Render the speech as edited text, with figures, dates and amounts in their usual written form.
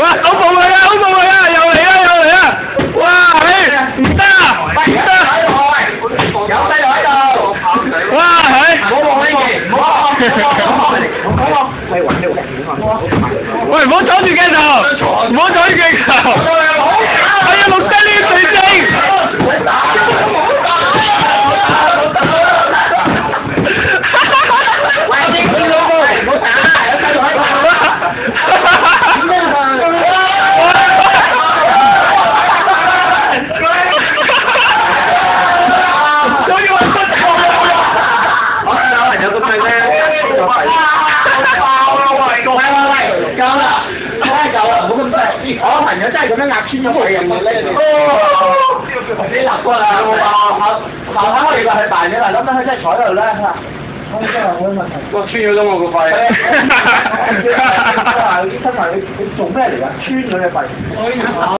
哇！好暴力啊！好暴力啊！又嚟啊！又嚟啊！哇！唉，唔得啊！唔得！有細路喺度。哇！唉，唔好望呢邊，唔好望，係揾呢個鏡頭。喂，唔好阻住鏡頭，唔好阻住鏡頭。係啊，錄低呢啲水晶。我朋友真係咁樣壓穿咗佢人嘅咧，你立過啦，後我哋話佢扮嘅啦，諗緊佢真係坐喺度咧，我真係冇乜問題。哇！穿咗咗我個肺。醫生話你做咩嚟㗎？穿咗你肺。